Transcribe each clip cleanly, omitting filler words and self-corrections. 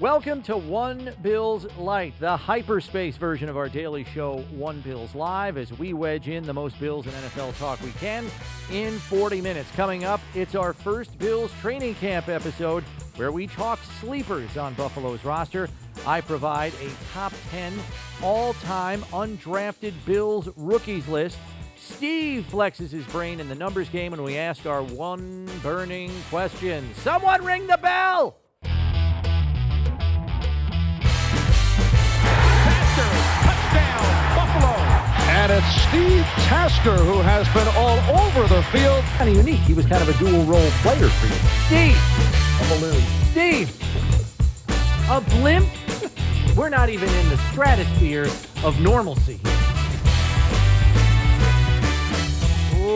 Welcome to One Bills Lite, the hyperspace version of our daily show, One Bills Live, as we wedge in the most Bills and NFL talk we can in 40 minutes. Coming up, it's our first Bills training camp episode where we talk sleepers on Buffalo's roster. I provide a top 10 all-time undrafted Bills rookies list. Steve flexes his brain in the numbers game, and we ask our one burning question. Someone ring the bell! And it's Steve Tasker who has been all over the field. Kind of unique. He was kind of a dual-role player for you. Steve! A balloon. Steve! A blimp? We're not even in the stratosphere of normalcy here.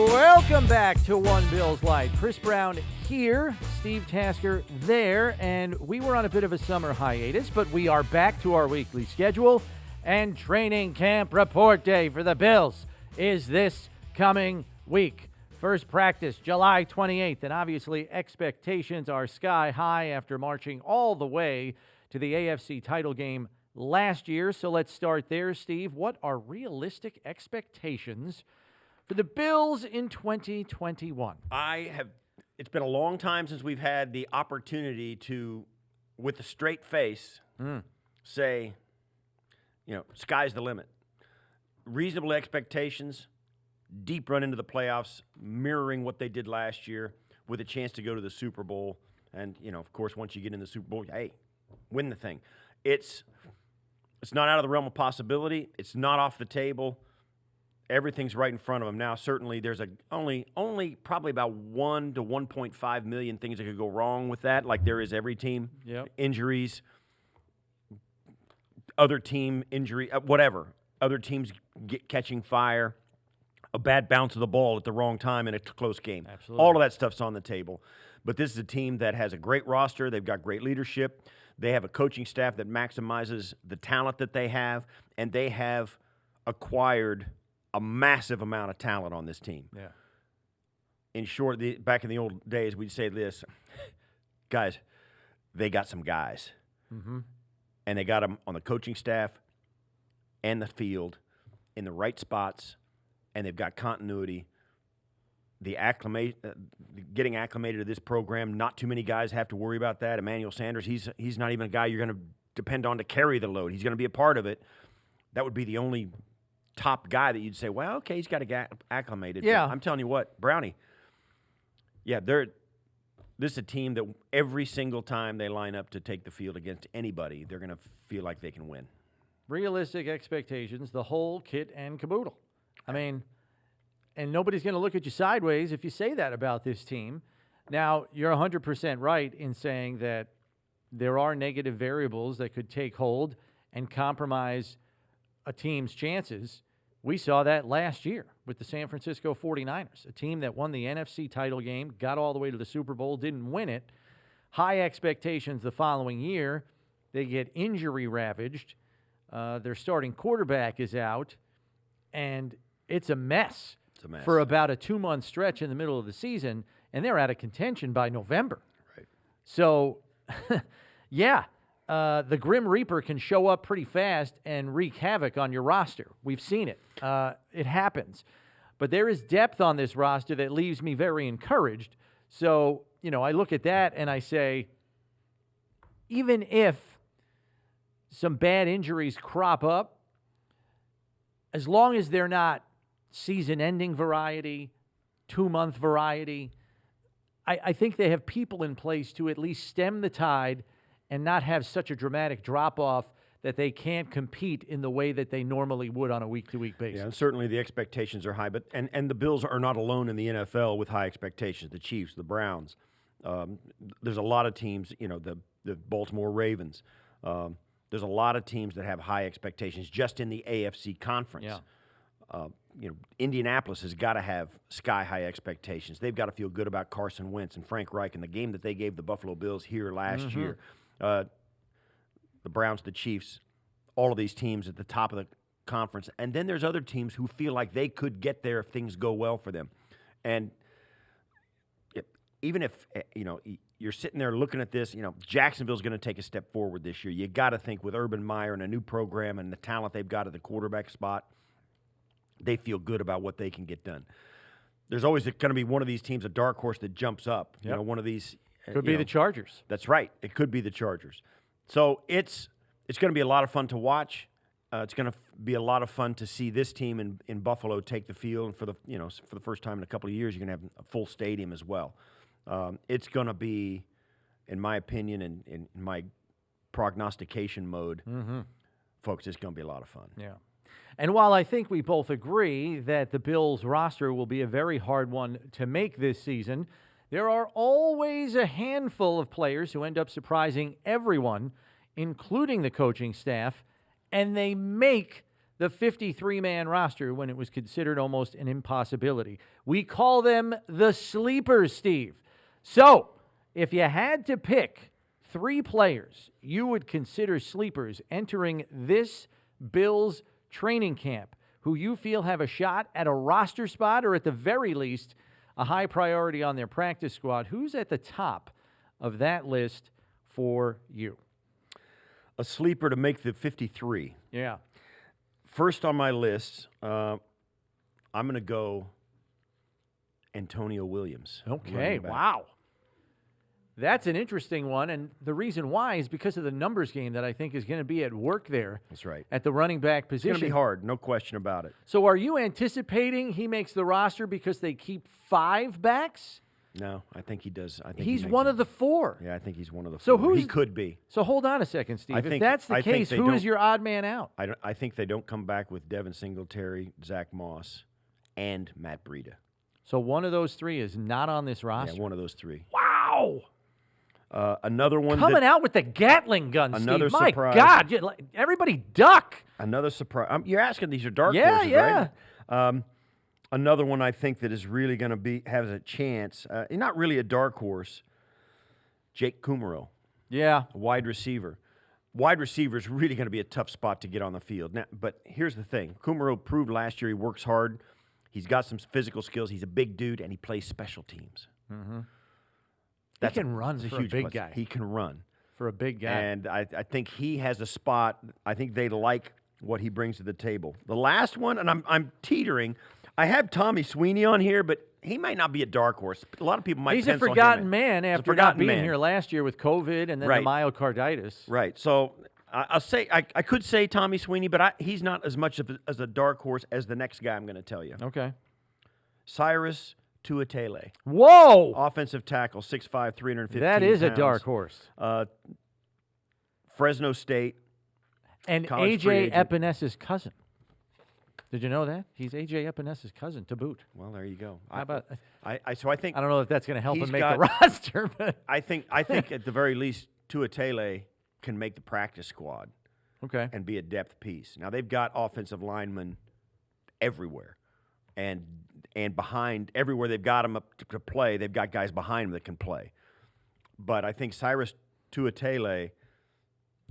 Welcome back to One Bills Lite. Chris Brown here, Steve Tasker there, and we were on a bit of a summer hiatus, but we are back to our weekly schedule. And training camp report day for the Bills is this coming week. First practice, July 28th, and obviously expectations are sky high after marching all the way to the AFC title game last year. So let's start there, Steve. What are realistic expectations for the Bills in 2021? It's been a long time since we've had the opportunity to, with a straight face, say, sky's the limit. Reasonable expectations, deep run into the playoffs, mirroring what they did last year with a chance to go to the Super Bowl. And, of course, once you get in the Super Bowl, hey, win the thing. It's not out of the realm of possibility. It's not off the table. Everything's right in front of them. Now, certainly there's only probably about 1 to 1.5 million things that could go wrong with that, like there is every team. Yep. Injuries, other team injury, whatever. Other teams catching fire, a bad bounce of the ball at the wrong time in a close game. Absolutely. All of that stuff's on the table. But this is a team that has a great roster. They've got great leadership. They have a coaching staff that maximizes the talent that they have, and they have acquired a massive amount of talent on this team. Yeah. In short, back in the old days, we'd say this, guys, they got some guys. Mm-hmm. And they got them on the coaching staff and the field in the right spots, and they've got continuity. Getting acclimated to this program, not too many guys have to worry about that. Emmanuel Sanders, he's not even a guy you're going to depend on to carry the load. He's going to be a part of it. That would be the only top guy that you'd say, well, okay, he's got to get acclimated. Yeah. But I'm telling you what, Brownie, this is a team that every single time they line up to take the field against anybody, they're going to feel like they can win. Realistic expectations, the whole kit and caboodle. I mean, and nobody's going to look at you sideways if you say that about this team. Now, you're 100% right in saying that there are negative variables that could take hold and compromise a team's chances. We saw that last year with the San Francisco 49ers, a team that won the NFC title game, got all the way to the Super Bowl, didn't win it. High expectations the following year. They get injury ravaged. Their starting quarterback is out, and it's a mess. It's a mess. For about a 2-month stretch in the middle of the season, and they're out of contention by November. Right. So, yeah. The Grim Reaper can show up pretty fast and wreak havoc on your roster. We've seen it. It happens. But there is depth on this roster that leaves me very encouraged. So, I look at that and I say, even if some bad injuries crop up, as long as they're not season-ending variety, 2-month variety, I think they have people in place to at least stem the tide and not have such a dramatic drop-off that they can't compete in the way that they normally would on a week-to-week basis. Yeah, and certainly the expectations are high, but and the Bills are not alone in the NFL with high expectations. The Chiefs, the Browns, there's a lot of teams. The Baltimore Ravens. There's a lot of teams that have high expectations just in the AFC conference. Yeah. Indianapolis has got to have sky-high expectations. They've got to feel good about Carson Wentz and Frank Reich and the game that they gave the Buffalo Bills here last year. The Browns, the Chiefs, all of these teams at the top of the conference. And then there's other teams who feel like they could get there if things go well for them. And even if, you're sitting there looking at this. Jacksonville's going to take a step forward this year. You got to think with Urban Meyer and a new program and the talent they've got at the quarterback spot, they feel good about what they can get done. There's always going to be one of these teams, a dark horse that jumps up. Yep. One of these could be the Chargers. That's right. It could be the Chargers. So it's going to be a lot of fun to watch. It's going to be a lot of fun to see this team in Buffalo take the field, and for the first time in a couple of years, you're going to have a full stadium as well. It's going to be, in my opinion, in my prognostication mode, folks, it's going to be a lot of fun. Yeah. And while I think we both agree that the Bills roster will be a very hard one to make this season, there are always a handful of players who end up surprising everyone, including the coaching staff, and they make the 53-man roster when it was considered almost an impossibility. We call them the sleepers, Steve. So, if you had to pick 3 players you would consider sleepers entering this Bills training camp who you feel have a shot at a roster spot or at the very least a high priority on their practice squad, who's at the top of that list for you? A sleeper to make the 53. Yeah. First on my list, I'm going to go Antonio Williams. Okay, wow. That's an interesting one, and the reason why is because of the numbers game that I think is going to be at work there. That's right. At the running back position. It's going to be hard, no question about it. So are you anticipating he makes the roster because they keep 5 backs? No, I think he does. I think he's one of the 4. Yeah, I think he's one of the 4. So who's, he could be. So hold on a second, Steve. If that's the case, who is your odd man out? I think they don't come back with Devin Singletary, Zach Moss, and Matt Breida. So one of those 3 is not on this roster? Yeah, one of those 3. Wow. Another one coming out with the Gatling gun, another Steve. My surprise. God, everybody duck. Another surprise. You're asking these are dark horses, yeah. right? Another one I think that is really going to has a chance. Not really a dark horse. Jake Kumaro. Yeah. Wide receiver. Wide receiver is really going to be a tough spot to get on the field. Now, but here's the thing. Kumaro proved last year he works hard. He's got some physical skills. He's a big dude, and he plays special teams. Mm-hmm. He can run for a big guy. He can run. For a big guy. And I think he has a spot. I think they like what he brings to the table. The last one, and I'm teetering. I have Tommy Sweeney on here, but he might not be a dark horse. A lot of people might He's a pencil forgotten him man after forgotten not being man. here last year with COVID and then the myocarditis. Right. So I'll say I could say Tommy Sweeney, but he's not as much as a dark horse as the next guy I'm going to tell you. Okay. Cyrus Tuatele. Whoa! Offensive tackle, 6'5", 315 That is pounds. a dark horse. Fresno State. And A.J. Epinez's cousin. Did you know that? He's A.J. Epinez's cousin, to boot. Well, there you go. How about? So I think I don't know if that's going to help him make the got- roster, but I think at the very least Tuatele can make the practice squad okay. and be a depth piece. Now they've got offensive linemen everywhere, and behind everywhere they've got them up to play, they've got guys behind them that can play. But I think Cyrus Tuatele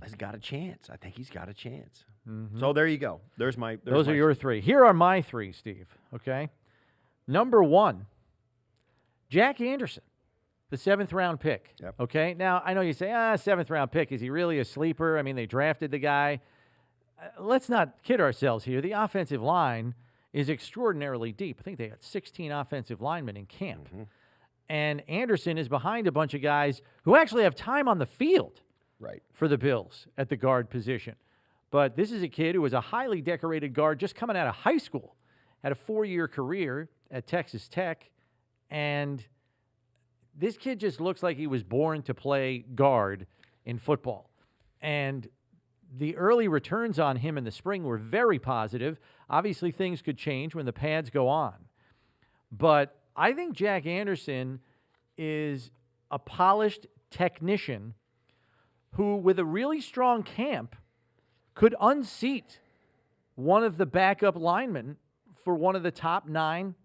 has got a chance. I think he's got a chance. Mm-hmm. So there you go. Those are your 3. Here are my 3, Steve. Okay. Number 1, Jack Anderson, the 7th-round pick. Yep. Okay. Now I know you say, 7th-round pick. Is he really a sleeper? I mean, they drafted the guy. Let's not kid ourselves here. The offensive line is extraordinarily deep. I think they had 16 offensive linemen in camp. Mm-hmm. And Anderson is behind a bunch of guys who actually have time on the field for the Bills at the guard position. But this is a kid who was a highly decorated guard just coming out of high school, had a 4-year career at Texas Tech, and this kid just looks like he was born to play guard in football. And the early returns on him in the spring were very positive. Obviously, things could change when the pads go on. But I think Jack Anderson is a polished technician who, with a really strong camp, could unseat one of the backup linemen for one of the top 9,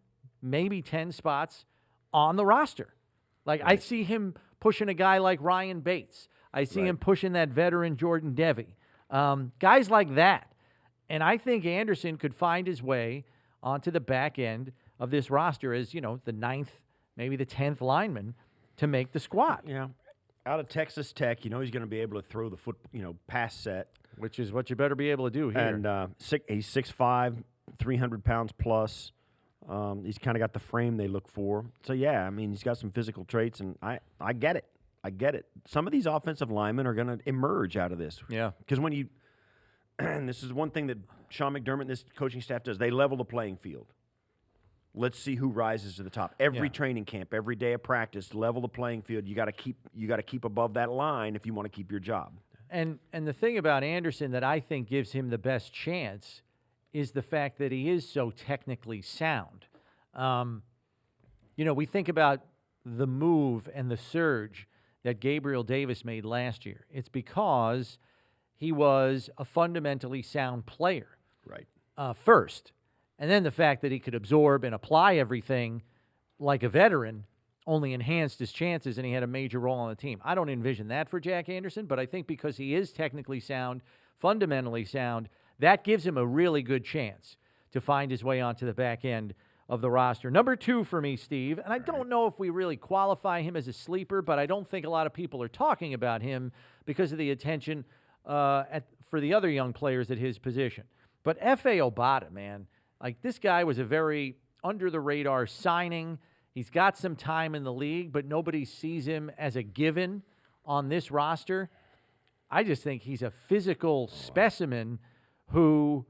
maybe 10 spots on the roster. Like, I see him pushing a guy like Ryan Bates. I see him pushing that veteran Jordan Devey. Guys like that. And I think Anderson could find his way onto the back end of this roster as, the 9th, maybe the 10th lineman to make the squad. Yeah, Out of Texas Tech, you know he's going to be able to throw the pass set. Which is what you better be able to do here. And he's 6'5", 300 pounds plus. He's kind of got the frame they look for. So, yeah, I mean, he's got some physical traits, and I get it. I get it. Some of these offensive linemen are going to emerge out of this. Yeah. Because when you – and this is one thing that Sean McDermott and this coaching staff does. They level the playing field. Let's see who rises to the top. Every training camp, every day of practice, level the playing field. You got to keep above that line if you want to keep your job. And the thing about Anderson that I think gives him the best chance is the fact that he is so technically sound. We think about the move and the surge that Gabriel Davis made last year. It's because he was a fundamentally sound player. Right. First. And then the fact that he could absorb and apply everything like a veteran only enhanced his chances, and he had a major role on the team. I don't envision that for Jack Anderson, but I think because he is technically sound, fundamentally sound, that gives him a really good chance to find his way onto the back end of the roster. Number 2 for me, Steve, and I don't know if we really qualify him as a sleeper, but I don't think a lot of people are talking about him because of the attention for the other young players at his position. But F.A. Obata, man, like this guy was a very under-the-radar signing. He's got some time in the league, but nobody sees him as a given on this roster. I just think he's a physical specimen who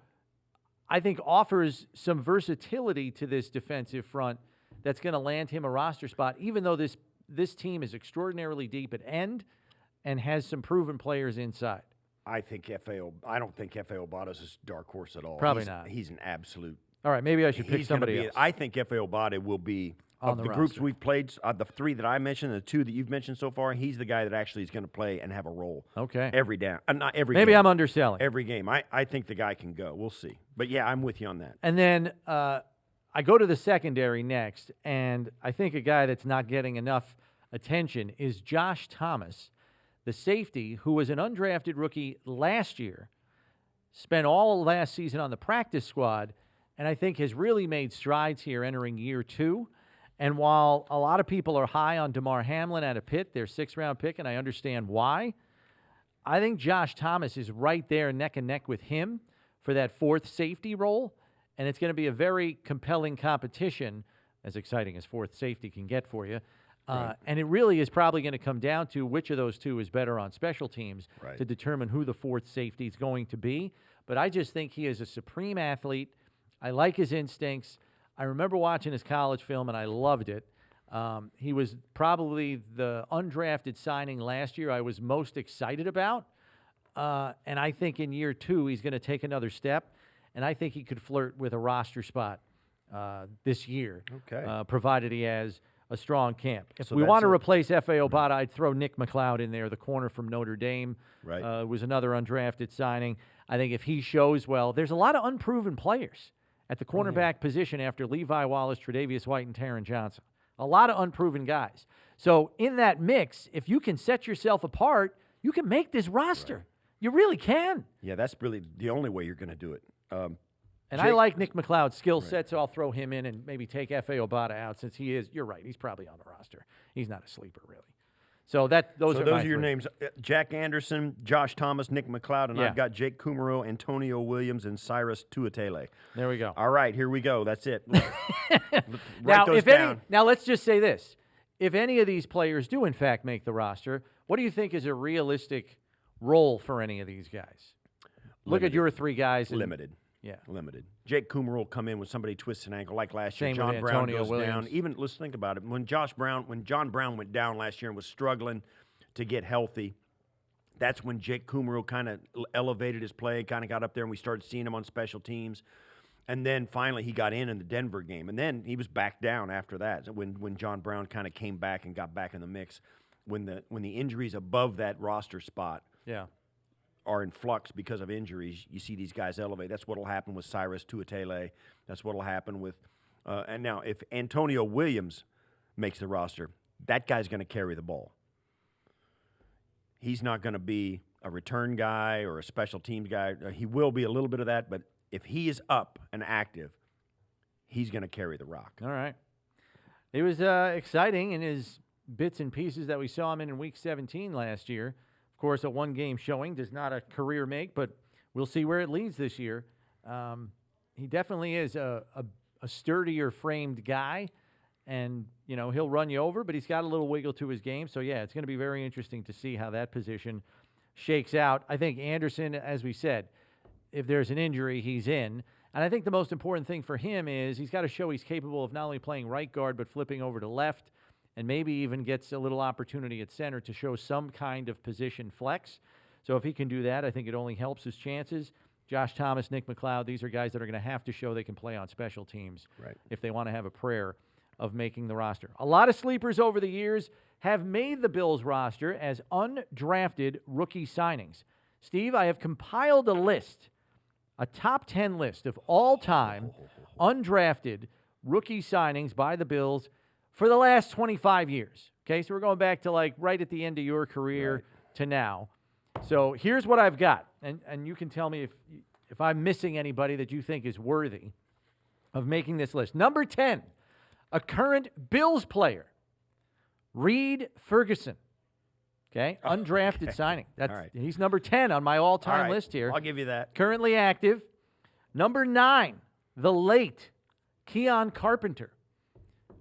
I think offers some versatility to this defensive front that's going to land him a roster spot, even though this team is extraordinarily deep at end and has some proven players inside. I don't think F.A. Obata's a dark horse at all. Probably not. He's an absolute. All right, maybe I should pick somebody else. I think F.A. Obata will be, on of the the groups roster. we've played, the 3 that I mentioned, the 2 that you've mentioned so far, he's the guy that actually is going to play and have a role. Okay. Every down. Not every Maybe game. I'm underselling. Every game. I think the guy can go. We'll see. But, yeah, I'm with you on that. And then I go to the secondary next, and I think a guy that's not getting enough attention is Josh Thomas, the safety who was an undrafted rookie last year, spent all last season on the practice squad, and I think has really made strides here entering year 2. And while a lot of people are high on DeMar Hamlin out of Pitt, their 6th-round pick, and I understand why, I think Josh Thomas is right there neck and neck with him for that 4th safety role, and it's going to be a very compelling competition, as exciting as 4th safety can get for you. Right. And it really is probably going to come down to which of those 2 is better on special teams to determine who the 4th safety is going to be. But I just think he is a supreme athlete. I like his instincts. I remember watching his college film, and I loved it. He was probably the undrafted signing last year I was most excited about. And I think in year 2, he's going to take another step, and I think he could flirt with a roster spot this year, provided he has a strong camp. If we want to replace F.A. Obata, I'd throw Nick McLeod in there, the corner from Notre Dame. Was another undrafted signing. I think if he shows well, there's a lot of unproven players at the cornerback position after Levi Wallace, Tre'Davious White, and Taron Johnson. A lot of unproven guys. So in that mix, if you can set yourself apart, you can make this roster. You really can. Yeah, that's really the only way you're going to do it. And I like Nick McLeod's skill set, so I'll throw him in and maybe take F.A. Obata out since he is, you're right, he's probably on the roster. He's not a sleeper, really. So those are your names: Jack Anderson, Josh Thomas, Nick McLeod, and I've got Jake Kumaro, Antonio Williams, and Cyrus Tuatele. There we go. All right, here we go. That's it. Now let's just say this: if any of these players do in fact make the roster, what do you think is a realistic role for any of these guys? Look at your 3 guys. Limited. Yeah. Limited. Jake Kumaro will come in when somebody twists an ankle like last year. Same John with Brown Antonio goes Williams. down. Even let's think about it. When John Brown went down last year and was struggling to get healthy, that's when Jake Kumaro kind of elevated his play, kind of got up there, and we started seeing him on special teams. And then finally he got in the Denver game. And then he was back down after that when John Brown kind of came back and got back in the mix. When the injuries above that roster spot are in flux because of injuries, you see these guys elevate. That's what will happen with Cyrus Tuatele. That's what will happen with and now if Antonio Williams makes the roster, that guy's going to carry the ball. He's not going to be a return guy or a special teams guy. He will be a little bit of that, but if he is up and active, he's going to carry the rock. All right. It was exciting in his bits and pieces that we saw him in Week 17 last year. Of course, a one-game showing does not a career make, but we'll see where it leads this year. He definitely is a sturdier framed guy, and he'll run you over, but he's got a little wiggle to his game. So yeah, it's going to be very interesting to see how that position shakes out. I think Anderson, as we said, if there's an injury, he's in. And I think the most important thing for him is he's got to show he's capable of not only playing right guard, but flipping over to left, and maybe even gets a little opportunity at center to show some kind of position flex. So if he can do that, I think it only helps his chances. Josh Thomas, Nick McLeod, these are guys that are going to have to show they can play on special teams if they want to have a prayer of making the roster. A lot of sleepers over the years have made the Bills roster as undrafted rookie signings. Steve, I have compiled a list, a top 10 list of all-time undrafted rookie signings by the Bills for the last 25 years. Okay, so we're going back to like right at the end of your career to now. So here's what I've got, and you can tell me if I'm missing anybody that you think is worthy of making this list. Number 10, a current Bills player, Reed Ferguson. Okay, undrafted signing. He's number 10 on my all-time list here. I'll give you that. Currently active. Number 9, the late Keon Carpenter.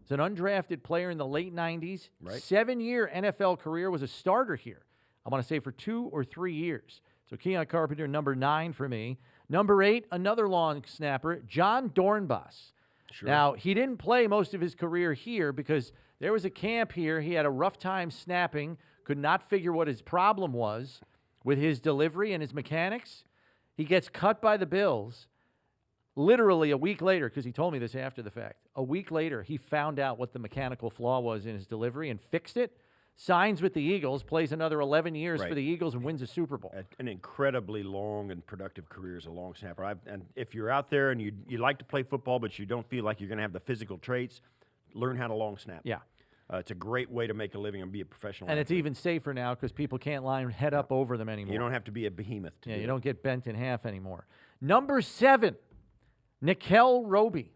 He's an undrafted player in the late 90s. 7-year NFL career, was a starter here. I want to say for 2 or 3 years. So Keon Carpenter, number 9 for me. Number 8, another long snapper, John Dornbos. Sure. Now, he didn't play most of his career here because there was a camp here. He had a rough time snapping, could not figure what his problem was with his delivery and his mechanics. He gets cut by the Bills. Literally a week later, because he told me this after the fact, a week later, he found out what the mechanical flaw was in his delivery and fixed it. Signs with the Eagles, plays another 11 years for the Eagles, and wins a Super Bowl. An incredibly long and productive career as a long snapper. And if you're out there and you like to play football, but you don't feel like you're going to have the physical traits, learn how to long snap. Yeah. It's a great way to make a living and be a professional. And it's even safer now because people can't line head up over them anymore. You don't have to be a behemoth. You don't get bent in half anymore. Number 7, Nikhil Roby.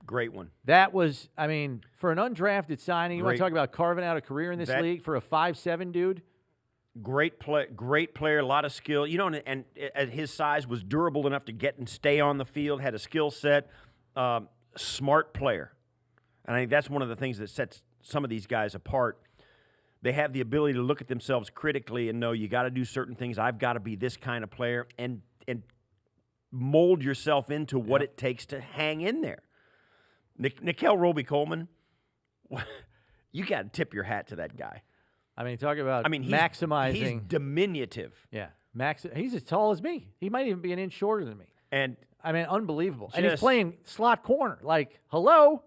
Great one. That was, for an undrafted signing, you want to talk about carving out a career in this league for a 5'7" dude? Great player, a lot of skill. And at his size was durable enough to get and stay on the field, had a skill set, smart player. And I think that's one of the things that sets some of these guys apart. They have the ability to look at themselves critically and know you got to do certain things. I've got to be this kind of player and mold yourself into what it takes to hang in there. Nikhil Roby-Coleman, you got to tip your hat to that guy. Talk about maximizing. He's diminutive. Yeah, he's as tall as me. He might even be an inch shorter than me. And unbelievable. And he's playing slot corner. Like, hello.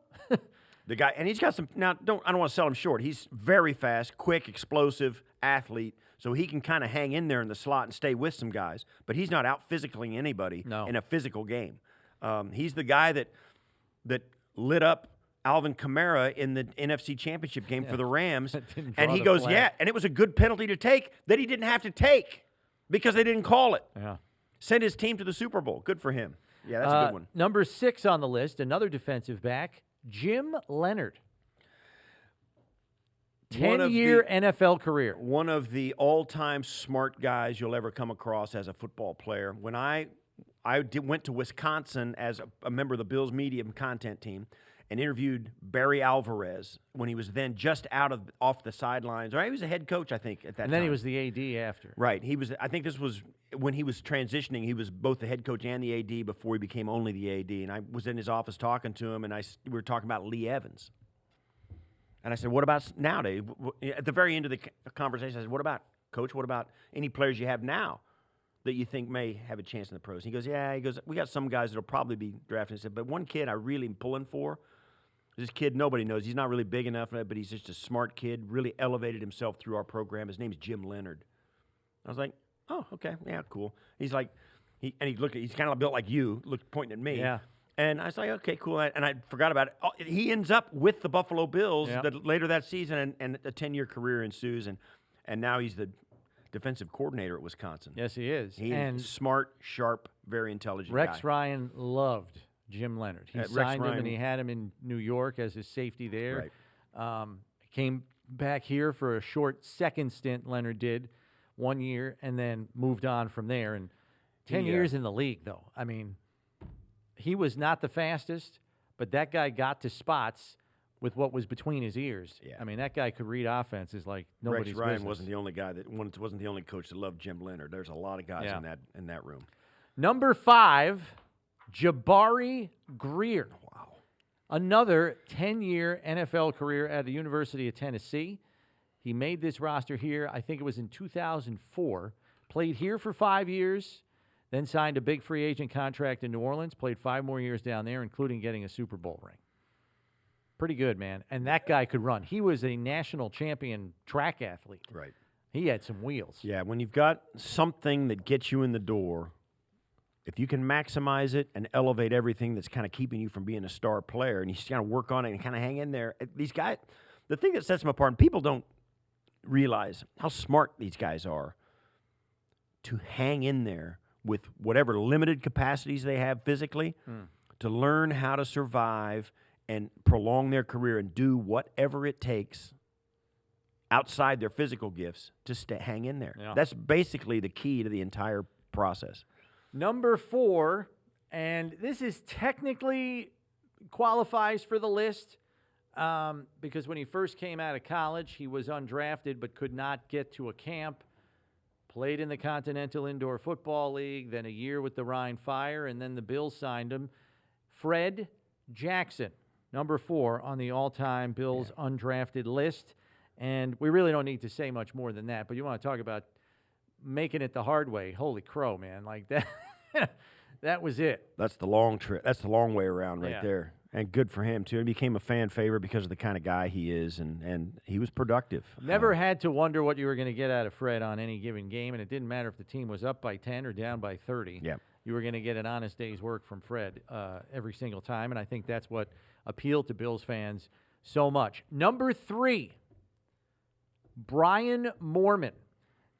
The guy, and he's got some. Now, I don't want to sell him short. He's very fast, quick, explosive athlete, so he can kind of hang in there in the slot and stay with some guys. But he's not out physicaling anybody in a physical game. He's the guy that lit up Alvin Kamara in the NFC Championship game for the Rams. And he goes, and it was a good penalty to take that he didn't have to take because they didn't call it. Yeah. Sent his team to the Super Bowl. Good for him. Yeah, that's a good one. Number 6 on the list, another defensive back, Jim Leonard. 10-year NFL career. One of the all-time smart guys you'll ever come across as a football player. When I went to Wisconsin as a member of the Bills media and content team and interviewed Barry Alvarez when he was then just off the sidelines. Or he was a head coach, I think, at that time. And then he was the AD after. Right. I think this was when he was transitioning. He was both the head coach and the AD before he became only the AD. And I was in his office talking to him, and we were talking about Lee Evans. And I said, what about nowadays? At the very end of the conversation, I said, what about, Coach, what about any players you have now that you think may have a chance in the pros? He goes, we got some guys that will probably be drafted. I said, but one kid I really am pulling for, this kid nobody knows. He's not really big enough, but he's just a smart kid, really elevated himself through our program. His name's Jim Leonard. I was like, oh, okay, yeah, cool. He's like, he's kind of built like you, pointing at me. Yeah. And I was like, okay, cool. And I forgot about it. He ends up with the Buffalo Bills later that season, and a 10-year career ensues. And now he's the defensive coordinator at Wisconsin. Yes, he is. He's smart, sharp, very intelligent guy. Rex Ryan loved Jim Leonard. He signed him, and he had him in New York as his safety there. Right. back here for a short second stint, Leonard did, 1 year, and then moved on from there. And 10 years in the league, though. I mean, he was not the fastest, but that guy got to spots with what was between his ears. Yeah. I mean, that guy could read offenses like nobody's Rex Ryan business. wasn't the only guy wasn't the only coach that loved Jim Leonard. There's a lot of guys in that room. Number 5, Jabari Greer. Wow. Another 10-year NFL career at the University of Tennessee. He made this roster here, I think it was in 2004. Played here for 5 years, then signed a big free agent contract in New Orleans, played 5 more years down there, including getting a Super Bowl ring. Pretty good, man. And that guy could run. He was a national champion track athlete. Right. He had some wheels. Yeah, when you've got something that gets you in the door, if you can maximize it and elevate everything that's kind of keeping you from being a star player, and you just kind of work on it and kind of hang in there, these guys, the thing that sets them apart, and people don't realize how smart these guys are to hang in there with whatever limited capacities they have physically, to learn how to survive and prolong their career and do whatever it takes outside their physical gifts to hang in there. Yeah. That's basically the key to the entire process. Number 4, and this is technically qualifies for the list because when he first came out of college, he was undrafted but could not get to a camp. Played in the Continental Indoor Football League, then a year with the Rhine Fire, and then the Bills signed him. Fred Jackson, number 4 on the all-time Bills undrafted list. And we really don't need to say much more than that, but you want to talk about making it the hard way. Holy crow, man. Like that, that was it. That's the long trip. That's the long way around right Yeah. there. And good for him, too. He became a fan favorite because of the kind of guy he is, and he was productive. Never had to wonder what you were going to get out of Fred on any given game, and it didn't matter if the team was up by 10 or down by 30. Yeah. You were going to get an honest day's work from Fred every single time, and I think that's what appealed to Bills fans so much. Number 3, Brian Mormon.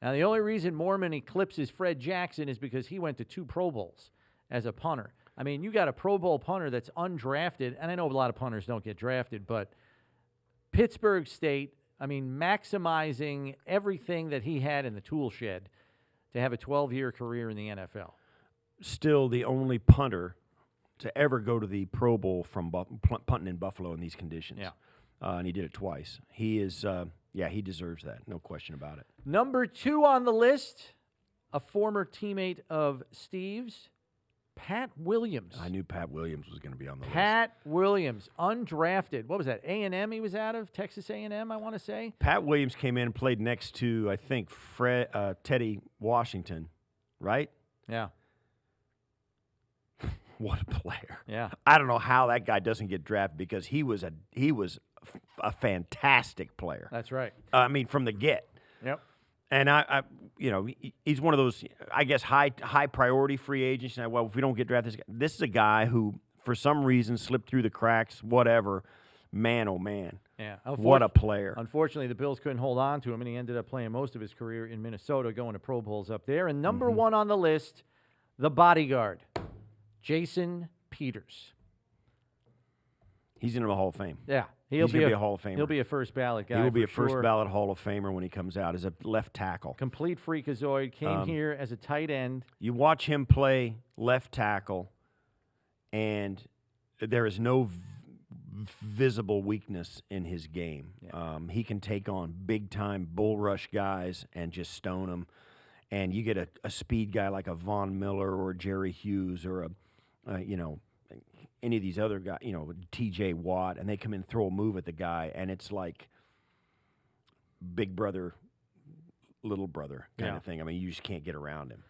Now, the only reason Mormon eclipses Fred Jackson is because he went to 2 Pro Bowls as a punter. I mean, you got a Pro Bowl punter that's undrafted, and I know a lot of punters don't get drafted, but Pittsburgh State, I mean, maximizing everything that he had in the tool shed to have a 12-year career in the NFL. Still the only punter to ever go to the Pro Bowl from punting in Buffalo in these conditions. Yeah. And he did it twice. He is, he deserves that. No question about it. Number 2 on the list, a former teammate of Steve's, Pat Williams. I knew Pat Williams was going to be on the list. Pat Williams, undrafted. What was that, A&M he was out of? Texas A&M, I want to say? Pat Williams came in and played next to, I think, Teddy Washington, right? Yeah. What a player. Yeah. I don't know how that guy doesn't get drafted because he was a fantastic player. That's right. I mean, from the get. Yep. And he's one of those, I guess, high priority free agents. And well, if we don't get drafted, this is a guy who, for some reason, slipped through the cracks. Whatever, man, oh man, yeah, what a player. Unfortunately, the Bills couldn't hold on to him, and he ended up playing most of his career in Minnesota, going to Pro Bowls up there. And number 1 on the list, the Bodyguard, Jason Peters. He's in the Hall of Fame. Yeah. He's going to be a Hall of Famer. He'll be a first ballot guy. He will be a for first sure. ballot Hall of Famer when he comes out as a left tackle. Complete freakazoid. Came here as a tight end. You watch him play left tackle, and there is no visible weakness in his game. Yeah. He can take on big-time bull rush guys and just stone them. And you get a speed guy like a Von Miller or Jerry Hughes or any of these other guys, T.J. Watt, and they come in and throw a move at the guy, and it's like big brother, little brother kind of thing. I mean, you just can't get around him.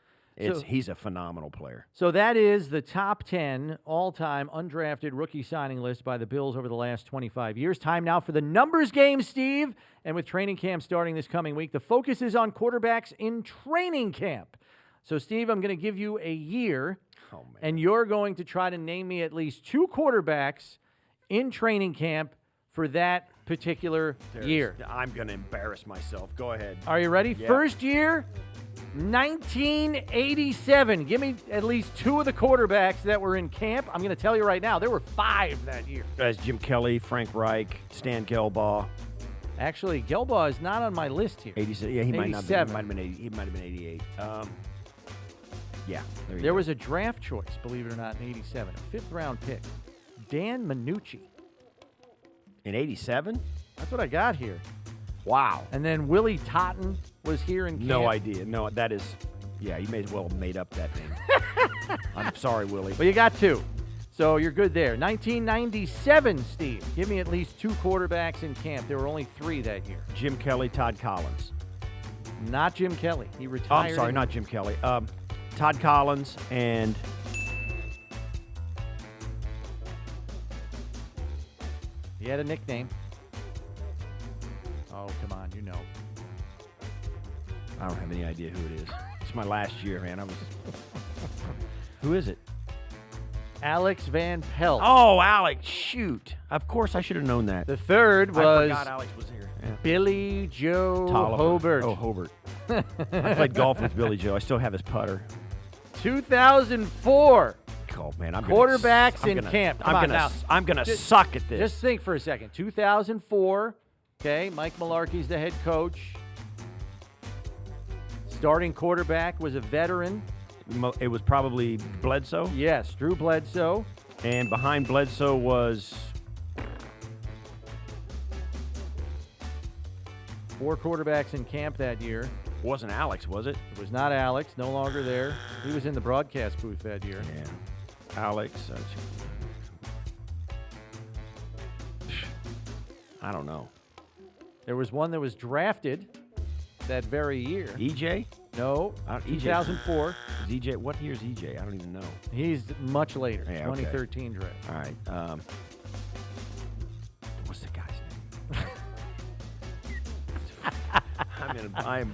He's a phenomenal player. So that is the top 10 all-time undrafted rookie signing list by the Bills over the last 25 years. Time now for the numbers game, Steve. And with training camp starting this coming week, the focus is on quarterbacks in training camp. So, Steve, I'm going to give you a year, and you're going to try to name me at least 2 quarterbacks in training camp for that particular year. I'm going to embarrass myself. Go ahead. Are you ready? Yeah. First year, 1987. Give me at least 2 of the quarterbacks that were in camp. I'm going to tell you right now, there were 5 that year. As Jim Kelly, Frank Reich, Stan Gelbaugh. Actually, Gelbaugh is not on my list here. 87. Yeah, he might not be. 87. He might have been 80. He might have been 88. Yeah, There was a draft choice, believe it or not, in 87, a 5th-round pick. Dan Minucci. in 87. That's what I got here. Wow. And then Willie Totten was here in camp. No idea. No, that is. Yeah, you may as well have made up that name. I'm sorry, Willie. Well, you got 2. So you're good there. 1997, Steve. Give me at least 2 quarterbacks in camp. There were only 3 that year. Jim Kelly, Todd Collins. Not Jim Kelly. He Oh, retired. I'm sorry, not Jim Kelly. Todd Collins and He had a nickname. Oh, come on, you know. I don't have any idea who it is. It's my last year, man. Who is it? Alex Van Pelt. Oh, Alex. Shoot. Of course, I should have known that. The third I was forgot Alex was here. Yeah. Billy Joe Tolliver. Hobart. Oh, Hobart. I played golf with Billy Joe. I still have his putter. 2004. Oh, man. Quarterbacks in camp. Come on now. I'm gonna suck at this. Just think for a second. 2004. Okay, Mike Mularkey's the head coach. Starting quarterback was a veteran. It was probably Bledsoe. Yes, Drew Bledsoe. And behind Bledsoe was 4 quarterbacks in camp that year. wasn't Alex, was it? It was not Alex, no longer there. He was in the broadcast booth that year. Yeah. Alex. I don't know. There was one that was drafted that very year. EJ? No, EJ. 2004. Is EJ? What year is EJ? I don't even know. He's much later, Yeah, okay. 2013 draft. All right. What's the guy's name?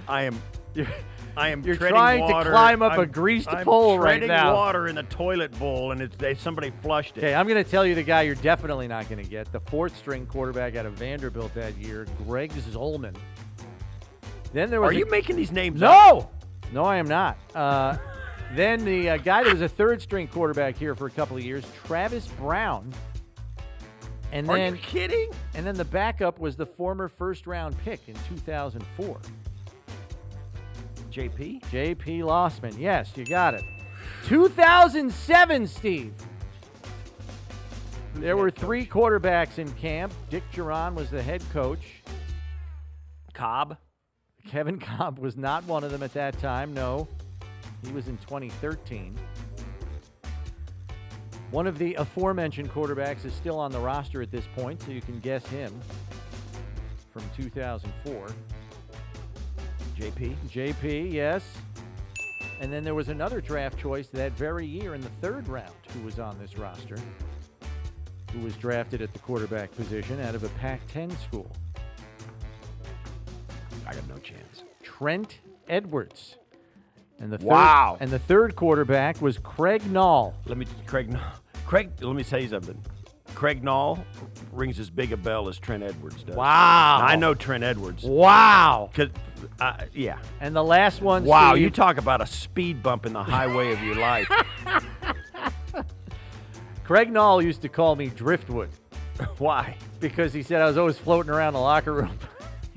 I am You're treading trying water. to climb up a greased pole right treading now. water in the toilet bowl, and somebody flushed it. Okay, I'm going to tell you the guy you're definitely not going to get. The 4th-string quarterback out of Vanderbilt that year, Greg Zolman. Then there was Are you making these names No! up? No, I am not. Then the guy that was a 3rd-string quarterback here for a couple of years, Travis Brown. And Are then, you kidding? And then the backup was the former 1st-round pick in 2004. JP? J.P. Lossman. Yes, you got it. 2007, Steve. There were 3 quarterbacks in camp. Dick Duran was the head coach. Cobb? Kevin Cobb was not one of them at that time, no. He was in 2013. One of the aforementioned quarterbacks is still on the roster at this point, so you can guess him from 2004. JP, yes. And then there was another draft choice that very year in the 3rd round who was on this roster, who was drafted at the quarterback position out of a Pac-10 school. I got no chance. Trent Edwards. And the Wow. And the 3rd quarterback was Craig Nall. Let me tell you something. Craig Nall rings as big a bell as Trent Edwards does. Wow. Now, I know Trent Edwards. Wow. Yeah. And the last one, Wow, Steve, you talk about a speed bump in the highway of your life. Craig Nall used to call me Driftwood Why? because he said I was always floating around the locker room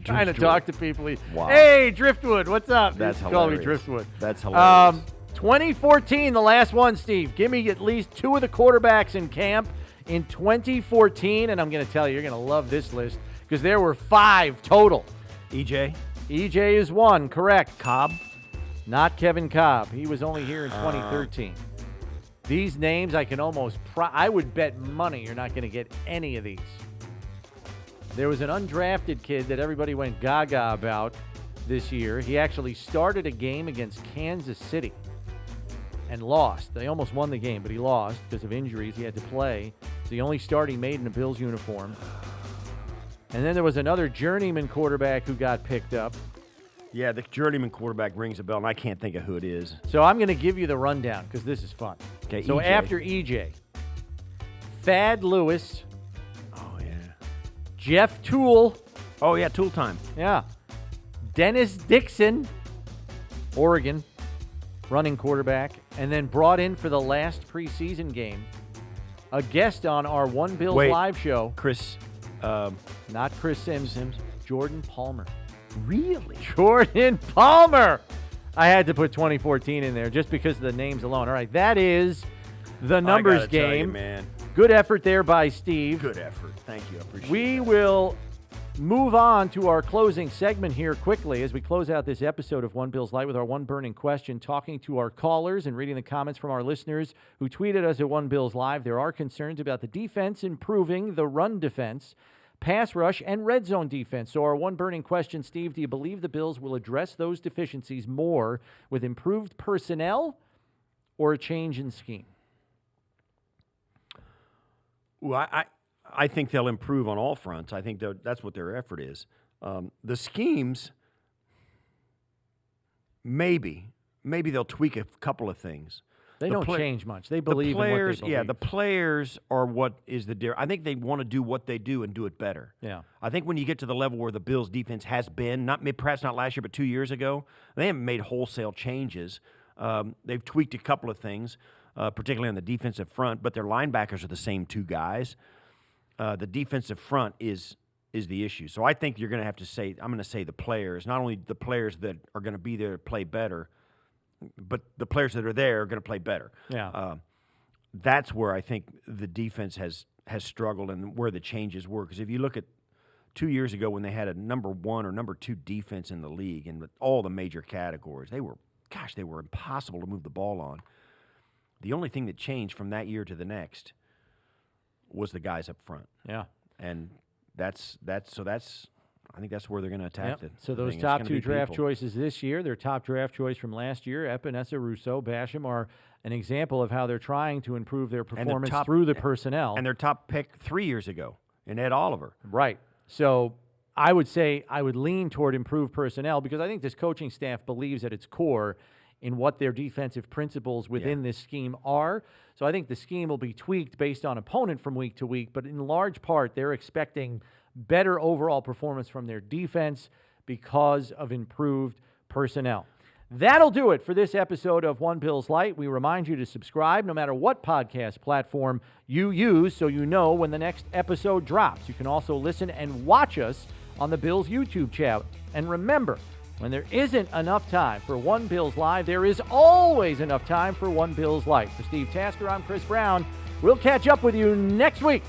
trying to Driftwood. talk to people. Wow. Hey, Driftwood, what's up? He That's used to call me hilarious. Driftwood. That's hilarious. 2014, the last one, Steve. Give me at least 2 of the quarterbacks in camp in 2014, and I'm going to tell you, you're going to love this list because there were 5 total. EJ? EJ is 1, correct. Cobb? Not Kevin Cobb. He was only here in 2013. These names, I can almost I would bet money you're not going to get any of these. There was an undrafted kid that everybody went gaga about this year. He actually started a game against Kansas City and lost. They almost won the game, but he lost because of injuries. He had to play. It's the only start he made in a Bills uniform. And then there was another journeyman quarterback who got picked up. Yeah, the journeyman quarterback rings a bell, and I can't think of who it is. So I'm going to give you the rundown because this is fun. Okay, so EJ. after EJ, Thad Lewis, Oh, yeah. Jeff Toole, Oh, yeah, Tool time. yeah, Dennis Dixon, Oregon, running quarterback, and then brought in for the last preseason game, a guest on our One Bills Wait. live show. Chris. Not Chris Sims. Jordan Palmer. Really? Jordan Palmer. I had to put 2014 in there just because of the names alone. All right, that is the numbers game. Tell you, man. Good effort there by Steve. Good effort. Thank you. I appreciate it. We will move on to our closing segment here quickly as we close out this episode of One Bills Lite with our one burning question, talking to our callers and reading the comments from our listeners who tweeted us at One Bills Live. There are concerns about the defense improving the run defense, pass rush, and red zone defense. So our one burning question, Steve, do you believe the Bills will address those deficiencies more with improved personnel or a change in scheme? Well, I think they'll improve on all fronts. I think that's what their effort is. The schemes, maybe they'll tweak a couple of things. They don't change much. They believe in what they believe. Yeah, the players are what is the difference. I think they want to do what they do and do it better. Yeah. I think when you get to the level where the Bills' defense has been, perhaps not last year, but 2 years ago, they haven't made wholesale changes. They've tweaked a couple of things, particularly on the defensive front, but their linebackers are the same two guys. The defensive front is the issue. So I think you're going to have to say, I'm going to say the players, not only the players that are going to be there to play better, but the players that are there are going to play better. Yeah. That's where I think the defense has struggled and where the changes were. Because if you look at 2 years ago when they had a number 1 or number 2 defense in the league and with all the major categories, they were impossible to move the ball on. The only thing that changed from that year to the next was the guys up front. Yeah. And I think that's where they're going to attack it. So those top 2 draft choices this year, their top draft choice from last year, Epinesa, Rousseau, Basham, are an example of how they're trying to improve their performance through the personnel. And their top pick 3 years ago in Ed Oliver. Right. So I would say I would lean toward improved personnel because I think this coaching staff believes at its core in what their defensive principles within this scheme are. So I think the scheme will be tweaked based on opponent from week to week, but in large part they're expecting better overall performance from their defense because of improved personnel. That'll do it for this episode of One Bills Lite. We remind you to subscribe no matter what podcast platform you use so you know when the next episode drops. You can also listen and watch us on the Bills YouTube channel. And remember, when there isn't enough time for One Bills Live, there is always enough time for One Bills Lite. For Steve Tasker, I'm Chris Brown. We'll catch up with you next week.